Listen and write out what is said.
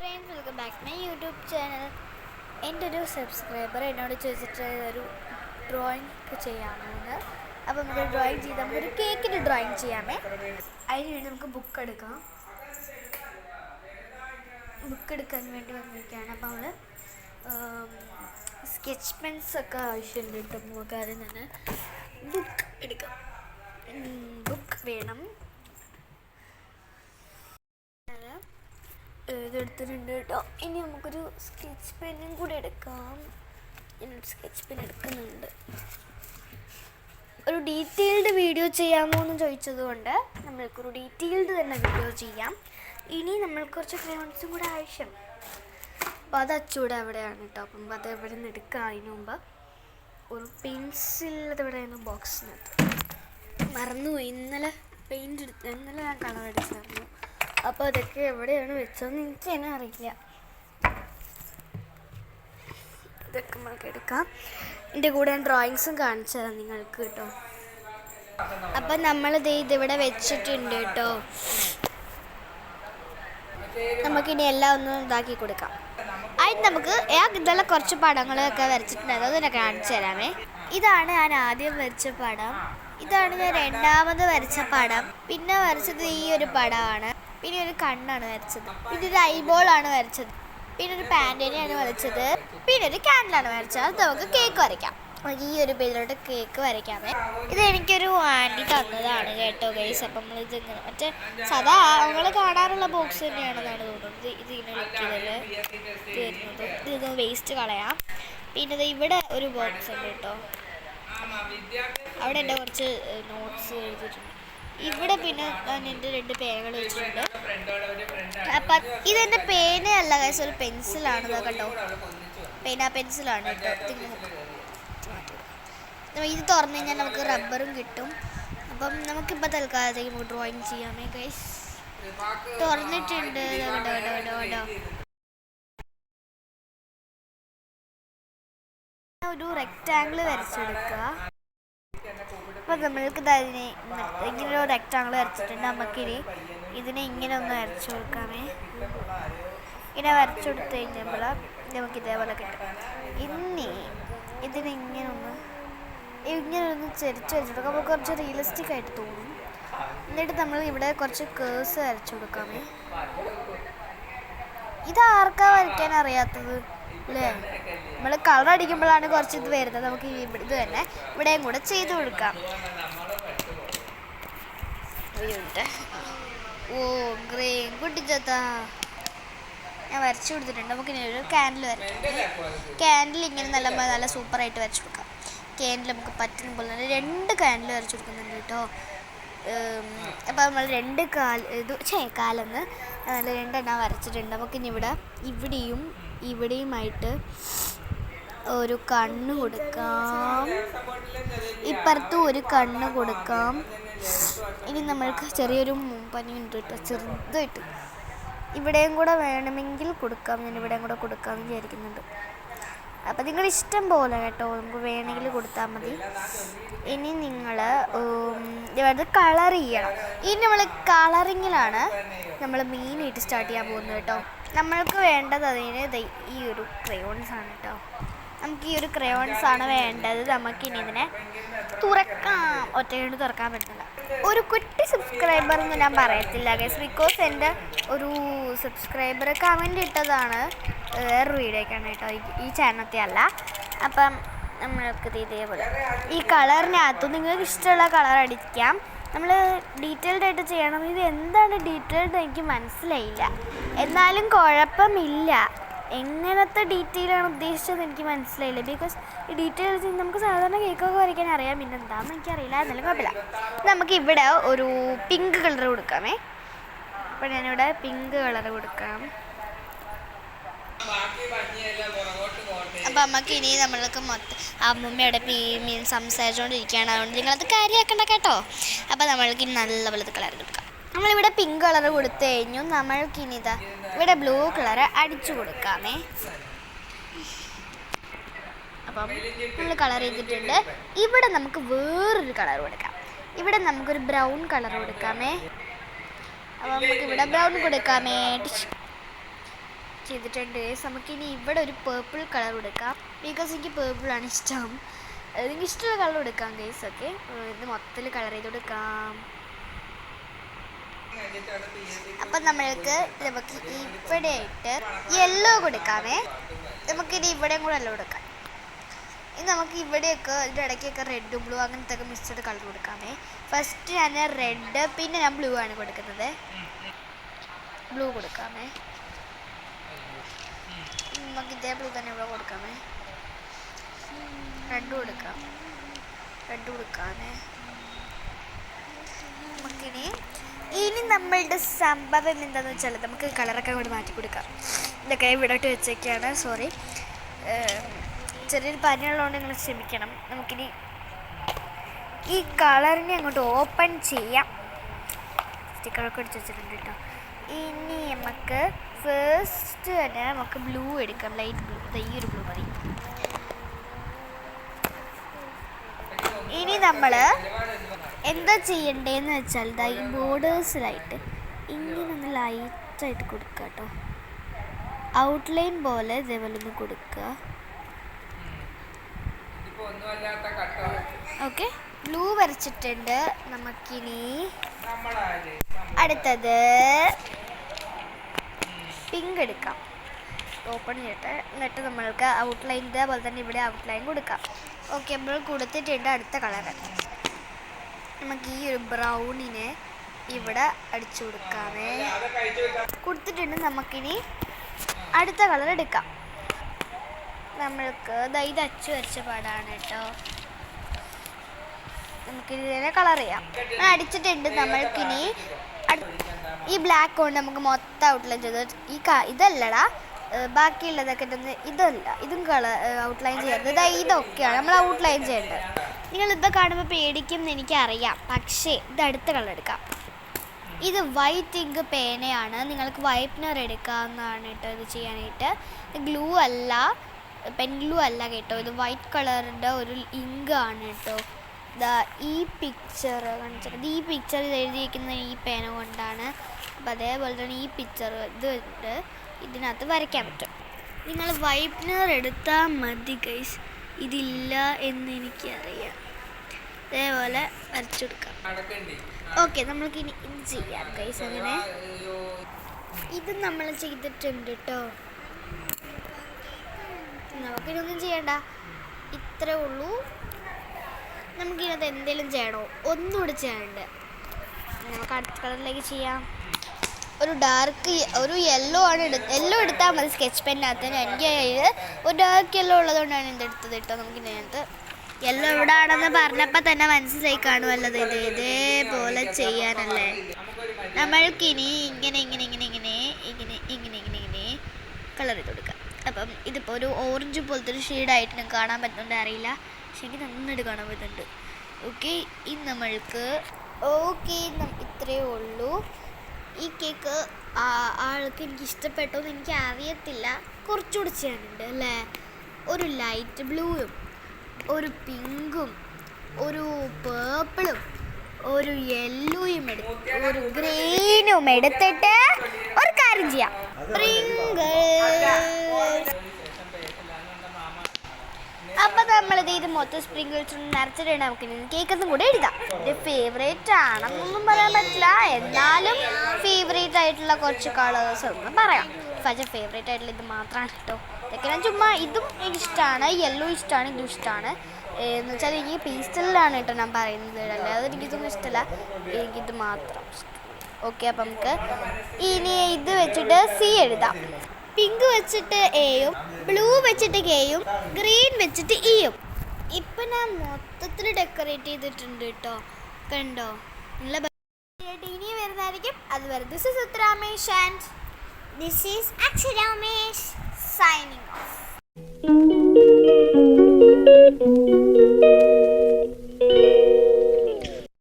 Friends, welcome back my YouTube channel. എൻ്റെ ഒരു subscriber എന്നോട് ചോദിച്ചിട്ട് ഒരു ഡ്രോയിങ് ചെയ്യാമെന്ന്. അപ്പോൾ നമുക്ക് ഡ്രോയിങ് ചെയ്താൽ നമുക്കൊരു കേക്കിൻ്റെ ഡ്രോയിങ് ചെയ്യാമേ. അതിന് വേണ്ടി നമുക്ക് ബുക്ക് എടുക്കാം. ബുക്ക് എടുക്കാൻ വേണ്ടി വന്നിരിക്കുകയാണ്. അപ്പോൾ നമ്മൾ സ്കെച്ച് പെൻസൊക്കെ ആവശ്യമുണ്ട് കേട്ടോ. നമുക്ക് അതിൽ നിന്ന് ബുക്ക് എടുക്കാം. ബുക്ക് വേണം. ഇതെടുത്തിട്ടുണ്ട് കേട്ടോ. ഇനി നമുക്കൊരു സ്കെച്ച് പെന്നും കൂടി എടുക്കാം. ഞാനൊരു സ്കെച്ച് പെൻ എടുക്കുന്നുണ്ട്. ഒരു ഡീറ്റെയിൽഡ് വീഡിയോ ചെയ്യാമോ എന്ന് ചോദിച്ചതുകൊണ്ട് നമ്മൾക്കൊരു ഡീറ്റെയിൽഡ് തന്നെ വീഡിയോ ചെയ്യാം. ഇനി നമ്മൾക്ക് കുറച്ച് ക്രയോൺസും കൂടെ ആവശ്യം. അപ്പോൾ അത് അച്ചൂടെ അവിടെയാണ് കേട്ടോ. അപ്പം അത് എവിടെ നിന്ന് എടുക്കാം. അതിന് മുമ്പ് ഒരു പെൻസിൽ അതെവിടെയായിരുന്നു ബോക്സിനകത്ത് മറന്നുപോയി. ഇന്നലെ ഞാൻ കളർ അടിച്ചായിരുന്നു. അപ്പോൾ അതൊക്കെ എവിടെയാണ് വെച്ചതെന്ന് എനിക്ക് തന്നെ അറിയില്ല. ഇതൊക്കെ നമുക്ക് എടുക്കാം. എൻ്റെ കൂടെ ഞാൻ ഡ്രോയിങ്സും കാണിച്ചു തരാം നിങ്ങൾക്ക് കേട്ടോ. അപ്പം നമ്മളിത് ഇതിവിടെ വെച്ചിട്ടുണ്ട് കേട്ടോ. നമുക്കിനി എല്ലാം ഒന്ന് ഇതാക്കി കൊടുക്കാം. അതിന് നമുക്ക് ഇതെല്ലാം കുറച്ച് പടങ്ങളൊക്കെ വരച്ചിട്ടുണ്ടായിരുന്നു. അതൊക്കെ കാണിച്ചു തരാമേ. ഇതാണ് ഞാൻ ആദ്യം വരച്ച പടം. ഇതാണ് ഞാൻ രണ്ടാമത് വരച്ച പടം. പിന്നെ വരച്ചത് ഈ ഒരു പടമാണ്. പിന്നെ ഒരു കണ്ണാണ് വരച്ചത്. പിന്നെ ഒരു ഐബോളാണ് വരച്ചത്. പിന്നെ ഒരു പാൻറ്റേനെയാണ് വരച്ചത്. പിന്നെ ഒരു ക്യാൻഡിലാണ് വരച്ചത്. അത് നമുക്ക് കേക്ക് വരയ്ക്കാം. നമുക്ക് ഈ ഒരു പേജിലോട്ട് കേക്ക് വരയ്ക്കാമേ. ഇത് എനിക്കൊരു ആൻറ്റി തന്നതാണ് കേട്ടോ ഗൈസ്. അപ്പം നമ്മളിത് മറ്റേ സാധാ നമ്മൾ കാണാറുള്ള ബോക്സ് തന്നെയാണെന്നാണ് തോന്നുന്നത്. ഇതിങ്ങനെ വെക്കിയതിൽ വരുന്നത്. ഇത് വേസ്റ്റ് കളയാം. പിന്നെ ഇത് ഇവിടെ ഒരു ബോക്സ് ഉണ്ട് കേട്ടോ. അവിടെ എൻ്റെ കുറച്ച് നോട്ട്സ് എഴുതിയിട്ടുണ്ട്. ഇവിടെ പിന്നെ ഞാൻ എൻ്റെ 2 പേനകൾ വെച്ചിട്ടുണ്ട്. അപ്പം ഇതെൻ്റെ പേനയല്ല ഗൈസ്, ഒരു പെൻസിലാണ്. കേട്ടോ, പെൻസിലാണ് കേട്ടോ. ഇത് തുറന്നു കഴിഞ്ഞാൽ നമുക്ക് റബ്ബറും കിട്ടും. അപ്പം നമുക്കിപ്പോൾ തൽക്കാലത്തേക്ക് നമുക്ക് ഡ്രോയിങ് ചെയ്യാമേ ഗൈസ്. തുറന്നിട്ടുണ്ട് കേട്ടോ. ഒരു റെക്റ്റാങ്കിൾ വരച്ചെടുക്കുക. അപ്പോൾ നമ്മൾക്ക് അതിനെ ഇങ്ങനെ ഒരു റെക്റ്റാങ്കിൾ വരച്ചിട്ടുണ്ട്. നമുക്കിനി ഇതിനെ ഇങ്ങനെ ഒന്ന് വരച്ചു കൊടുക്കാമേ. ഇങ്ങനെ വരച്ചു കൊടുത്തു കഴിഞ്ഞപ്പോൾ നമുക്ക് ഇതേപോലെ കിട്ടും. ഇനി ഇതിനെ ഇങ്ങനെ ഒന്ന് ചെരിച്ച് വരച്ചു കൊടുക്കാം. അപ്പോൾ കുറച്ച് റിയലിസ്റ്റിക് ആയിട്ട് തോന്നും. എന്നിട്ട് നമ്മൾ ഇവിടെ കുറച്ച് കേഴ്സ് വരച്ചു കൊടുക്കാമേ. ഇതാർക്കാ വരയ്ക്കാൻ അറിയാത്തത് അല്ലേ? നമ്മൾ കളർ അടിക്കുമ്പോഴാണ് കുറച്ച് ഇത് വരുന്നത്. നമുക്ക് ഇത് തന്നെ ഇവിടെയും കൂടെ ചെയ്ത് കൊടുക്കാം. ഓ ഗ്രീൻ കുട്ടിച്ചത്താ ഞാൻ വരച്ചു കൊടുത്തിട്ടുണ്ട്. നമുക്ക് ഇനി ഒരു ക്യാൻഡിൽ വരയ്ക്കാം. ക്യാൻഡിൽ ഇങ്ങനെ നല്ല സൂപ്പറായിട്ട് വരച്ചു കൊടുക്കാം. ക്യാൻഡിൽ നമുക്ക് പറ്റുന്ന പോലെ 2 ക്യാൻഡിൽ വരച്ചു കൊടുക്കുന്നുണ്ട് കേട്ടോ. അപ്പോൾ നമ്മൾ 2 കാലെന്ന് നല്ല 2 എണ്ണം വരച്ചിട്ടുണ്ട്. നമുക്കിനി ഇവിടെയുമായിട്ട് ഒരു കണ്ണ് കൊടുക്കാം. ഇപ്പുറത്തും ഒരു കണ്ണ് കൊടുക്കാം. ഇനി നമ്മൾക്ക് ചെറിയൊരു പനിയുണ്ട് കേട്ടോ, ചെറുതായിട്ട്. ഇവിടെയും കൂടെ വേണമെങ്കിൽ കൊടുക്കാം. ഞാൻ ഇവിടെയും കൂടെ കൊടുക്കാൻ വിചാരിക്കുന്നുണ്ട്. അപ്പം നിങ്ങൾ ഇഷ്ടം പോലെ കേട്ടോ, നമുക്ക് വേണമെങ്കിൽ കൊടുത്താൽ മതി. ഇനി നിങ്ങൾ ഇത് കളർ ചെയ്യണം. ഇനി നമ്മൾ കളറിങ്ങിലാണ് നമ്മൾ മെയിനായിട്ട് സ്റ്റാർട്ട് ചെയ്യാൻ പോകുന്നത് കേട്ടോ. നമ്മൾക്ക് വേണ്ടത് ഈ ഒരു ക്രയോൺസാണ് കേട്ടോ. നമുക്ക് ഈ ഒരു ക്രയോൺസാണ് വേണ്ടത്. നമുക്കിനി ഇതിനെ തുറക്കാം. ഒറ്റയ്ക്ക് തുറക്കാൻ പറ്റില്ല. ഒരു കുട്ടി സബ്സ്ക്രൈബർ എന്ന് ഞാൻ പറയത്തില്ല ഗൈസ്, ബിക്കോസ് എൻ്റെ ഒരു സബ്സ്ക്രൈബർ കമൻ്റ് ഇട്ടതാണ് വേറൊരു വീഡിയോക്കാണ് കേട്ടോ, ഈ ചാനലത്തെ അല്ല. അപ്പം നമ്മൾക്ക് ഇതേപോലെ ഈ കളറിനകത്ത് നിങ്ങൾക്ക് ഇഷ്ടമുള്ള കളർ അടിക്കാം. നമ്മൾ ഡീറ്റെയിൽഡ് ആയിട്ട് ചെയ്യണം. ഇത് എന്താണ് ഡീറ്റെയിൽഡ് എനിക്ക് മനസ്സിലായില്ല. എന്നാലും കുഴപ്പമില്ല. എങ്ങനത്തെ ഡീറ്റെയിലാണ് ഉദ്ദേശിച്ചത് എനിക്ക് മനസ്സിലായില്ല. ബിക്കോസ് ഈ ഡീറ്റെയിൽ നമുക്ക് സാധാരണ കേക്കൊക്കെ വരയ്ക്കാൻ അറിയാം. പിന്നെ എന്താണെന്ന് എനിക്കറിയില്ല. എന്നാലും കുഴപ്പമില്ല. നമുക്ക് ഇവിടെ ഒരു പിങ്ക് കളർ കൊടുക്കാമേ. അപ്പോൾ ഞാനിവിടെ പിങ്ക് കളർ കൊടുക്കാം. അപ്പം അമ്മക്ക് ഇനി നമ്മൾക്ക് അമ്മൂമ്മയുടെ സംസാരിച്ചുകൊണ്ടിരിക്കുകയാണ്. അതുകൊണ്ട് നിങ്ങളത് കാര്യമാക്കണ്ട കേട്ടോ. അപ്പോൾ നമ്മൾക്ക് ഇനി നല്ല വെളുത്ത കളർ കൊടുക്കാം. നമ്മളിവിടെ പിങ്ക് കളർ കൊടുത്തു കഴിഞ്ഞു. നമ്മൾക്കിനി ഇവിടെ ബ്ലൂ കളർ അടിച്ചു കൊടുക്കാമേ. അപ്പം നമ്മൾ കളർ ചെയ്തിട്ടുണ്ട്. ഇവിടെ നമുക്ക് വേറൊരു കളർ കൊടുക്കാം. ഇവിടെ നമുക്കൊരു ബ്രൗൺ കളർ കൊടുക്കാമേ. അപ്പോൾ നമുക്ക് ഇവിടെ ബ്രൗൺ കൊടുക്കാമേ. ചെയ്തിട്ടുണ്ട്. നമുക്കിനി ഇവിടെ ഒരു പേർപ്പിൾ കളർ കൊടുക്കാം. ബിക്കോസ് എനിക്ക് പേർപ്പിളാണ് ഇഷ്ടം. നിങ്ങൾക്ക് ഇഷ്ടമുള്ള കളർ കൊടുക്കാം ഗൈസ്. ഓക്കെ, ഇത് മൊത്തത്തിൽ കളർ ചെയ്ത് കൊടുക്കാം. അപ്പം നമുക്ക് ഇവിടെയായിട്ട് യെല്ലോ കൊടുക്കാമേ. നമുക്കിനി ഇവിടെയും കൂടെ യെല്ലോ കൊടുക്കാം. ഇനി നമുക്ക് ഇവിടെയൊക്കെ ഇതിൻ്റെ ഇടയ്ക്കൊക്കെ റെഡ് ബ്ലൂ അങ്ങനത്തെ ഒക്കെ മിക്സ്ഡ് കളർ കൊടുക്കാമേ. ഫസ്റ്റ് ഞാൻ റെഡ്, പിന്നെ ഞാൻ ബ്ലൂ ആണ് കൊടുക്കുന്നത്. ബ്ലൂ കൊടുക്കാമേ. നമുക്ക് ഇതേ ബ്ലൂ തന്നെ ഇവിടെ കൊടുക്കാമേ. റെഡ് കൊടുക്കാമേ. നമുക്കിനി നമ്മളുടെ സംഭവം എന്താണെന്ന് വെച്ചാൽ നമുക്ക് കളറൊക്കെ കൂടി മാറ്റി കൊടുക്കാം. ഇതൊക്കെ ഇവിടെ ഇട്ട് വെച്ചൊക്കെയാണ്. സോറി, ചെറിയൊരു പനിയുള്ളതുകൊണ്ട് നിങ്ങൾ ക്ഷമിക്കണം. നമുക്കിനി ഈ കളറിനെ അങ്ങോട്ട് ഓപ്പൺ ചെയ്യാം. സ്റ്റിക്കറൊക്കെ അടിച്ച് വെച്ചിട്ടുണ്ട് കേട്ടോ. ഇനി നമുക്ക് ഫസ്റ്റ് തന്നെ നമുക്ക് ബ്ലൂ എടുക്കാം. ലൈറ്റ് ബ്ലൂ, ഈ ഒരു ബ്ലൂ മതി. ഇനി നമ്മൾ എന്താ ചെയ്യണ്ടേന്ന് വെച്ചാൽ ഈ ബോർഡേഴ്സിലായിട്ട് ഇങ്ങനെ ഒന്ന് ലൈറ്റായിട്ട് കൊടുക്കുക കേട്ടോ. ഔട്ട്ലൈൻ പോലെ ഇതേപോലെ ഒന്ന് കൊടുക്കുക. ഓക്കെ, ബ്ലൂ വരച്ചിട്ടുണ്ട്. നമുക്കിനി അടുത്തത് പിങ്ക് എടുക്കാം. ഓപ്പൺ ചെയ്യട്ടെ. എന്നിട്ട് നമ്മൾക്ക് ഔട്ട്ലൈൻ ഇതേപോലെ തന്നെ ഇവിടെ ഔട്ട്ലൈൻ കൊടുക്കാം. ഓക്കെ, നമ്മൾ കൊടുത്തിട്ടുണ്ട്. അടുത്ത കളറ് നമുക്ക് ഈ ഒരു ബ്രൗണിനെ ഇവിടെ അടിച്ചു കൊടുക്കാമേ. കൊടുത്തിട്ടുണ്ട്. നമുക്കിനി അടുത്ത കളർ എടുക്കാം. നമ്മൾക്ക് ഇത് അച്ചു വരച്ച പാടാണ് കേട്ടോ. നമുക്കിനി ഇതിനെ കളർ ചെയ്യാം. അടിച്ചിട്ടുണ്ട്. നമ്മൾക്കിനി ഈ ബ്ലാക്ക് കൊണ്ട് നമുക്ക് മൊത്തം ഔട്ട്ലൈൻ ചെയ്ത് ഇതല്ലടാ, ബാക്കിയുള്ളതൊക്കെ ഇതും കളർ ഔട്ട്ലൈൻ ചെയ്യരുത്. ഇതൊക്കെയാണ് നമ്മൾ ഔട്ട്ലൈൻ ചെയ്യേണ്ടത്. നിങ്ങളിപ്പോൾ കാണുമ്പോൾ പേടിക്കും എന്ന് എനിക്കറിയാം, പക്ഷേ ഇത് അടുത്ത കളർ എടുക്കാം. ഇത് വൈറ്റ് ഇങ്ക് പേനയാണ്. നിങ്ങൾക്ക് വൈറ്റ്നർ എടുക്കാവുന്നതാണ് കേട്ടോ ഇത് ചെയ്യാനായിട്ട്. ഗ്ലൂ അല്ല, പെൻ ഗ്ലൂ അല്ല കേട്ടോ. ഇത് വൈറ്റ് കളറിൻ്റെ ഒരു ഇങ്ക് ആണ് കേട്ടോ. ഈ പിക്ചർ കാണിച്ചത്, ഈ പിക്ചർ ഇത് എഴുതിയിരിക്കുന്നത് ഈ പേന കൊണ്ടാണ്. അപ്പം അതേപോലെ തന്നെ ഈ പിക്ചർ ഇതിനകത്ത് വരയ്ക്കാൻ പറ്റും. നിങ്ങൾ വൈറ്റ്നർ എടുത്താൽ മതി ഗൈസ്. ഇതില്ല എന്ന് എനിക്കറിയാം. അതേപോലെ വരച്ചു കൊടുക്കാം. ഓക്കെ, നമ്മൾക്ക് ഇനി ഇത് ചെയ്യാം ഗൈസ്. അങ്ങനെ ഇത് നമ്മൾ ചെയ്തിട്ടുണ്ട് കേട്ടോ. നമുക്കിതൊന്നും ചെയ്യണ്ട, ഇത്രേ ഉള്ളൂ. നമുക്കിതിനകത്ത് എന്തെങ്കിലും ചെയ്യണോ? ഒന്നുകൂടി ചെയ്യാനുണ്ട്. നമുക്ക് അടുത്ത കളറിലേക്ക് ചെയ്യാം. ഒരു യെല്ലോ ആണ് യെല്ലോ എടുത്താൽ മതി സ്കെച്ച് പെന്നിനകത്ത്. എൻ്റെ കയ്യിൽ ഒരു ഡാർക്ക് യെല്ലോ ഉള്ളതുകൊണ്ടാണ് ഇതെടുത്തത് കേട്ടോ. നമുക്കിതിനകത്ത് യെല്ലോ എവിടെ ആണെന്ന് പറഞ്ഞപ്പോൾ തന്നെ മനസ്സിലായി കാണുമല്ലോ. ഇതേപോലെ ചെയ്യാനല്ലേ. നമ്മൾക്കിനി ഇങ്ങനെ കളർ ചെയ്ത് കൊടുക്കാം. അപ്പം ഇതിപ്പോൾ ഒരു ഓറഞ്ച് പോലത്തെ ഒരു ഷെയ്ഡായിട്ട് നിങ്ങൾക്ക് കാണാൻ പറ്റുന്നുണ്ട് അറിയില്ല, പക്ഷെ എനിക്ക് നന്നായിട്ട് കാണാൻ പറ്റുന്നുണ്ട്. ഓക്കെ, ഇനി നമ്മൾക്ക് ഇത്രയേ ഉള്ളൂ. ഈ കേക്ക് ആൾക്ക് എനിക്ക് ഇഷ്ടപ്പെട്ടോ എന്ന് എനിക്ക് അറിയത്തില്ല. കുറച്ചുകൂടി ചെയ്യാനുണ്ട് അല്ലേ. ഒരു ലൈറ്റ് ബ്ലൂവും ഒരു പിങ്കും ഒരു പേർപ്പിളും ഒരു യെല്ലോയും ഒരു ഗ്രീനും എടുത്തിട്ട് ഒരു കാര്യം ചെയ്യാം. അപ്പം നമ്മളിത് മൊത്തം സ്പ്രിങ്കിൾസ് നിറച്ചിട്ട് നമുക്ക് കേക്കൊന്നും കൂടെ എഴുതാം. എൻ്റെ ഫേവറേറ്റ് ആണെന്നൊന്നും പറയാൻ പറ്റില്ല, എന്നാലും ഫേവറേറ്റ് ആയിട്ടുള്ള കുറച്ച് കളേഴ്സ് ഒന്നും പറയാം. പക്ഷേ ഫേവറേറ്റ് ആയിട്ടുള്ള ഇത് മാത്രമാണ് കേട്ടോ. ഇതൊക്കെ ഞാൻ ചുമ്മാ, ഇതും എനിക്കിഷ്ടമാണ്, യെല്ലോ ഇഷ്ടമാണ്, ഇതും ഇഷ്ടമാണ്. എന്ന് വെച്ചാൽ എനിക്ക് പീസ്റ്റലിലാണ് കേട്ടോ ഞാൻ പറയുന്നത്, അല്ലാതെ എനിക്കിതൊന്നും ഇഷ്ടമല്ല, എനിക്കിത് മാത്രം ഇഷ്ടം. ഓക്കെ, അപ്പം നമുക്ക് ഇനി ഇത് വെച്ചിട്ട് സി എഴുതാം. പിങ്ക് വെച്ചിട്ട് എയും ബ്ലൂ വെച്ചിട്ട് കെയും ഗ്രീൻ വെച്ചിട്ട് ഇയും. ഇപ്പം ഞാൻ മൊത്തത്തിൽ ഡെക്കറേറ്റ് ചെയ്തിട്ടുണ്ട് കേട്ടോ, കണ്ടോ? നല്ല ഇനി വരുന്നതായിരിക്കും. അതുവരെ this is Uttaramesh and this is Aksharamesh signing of.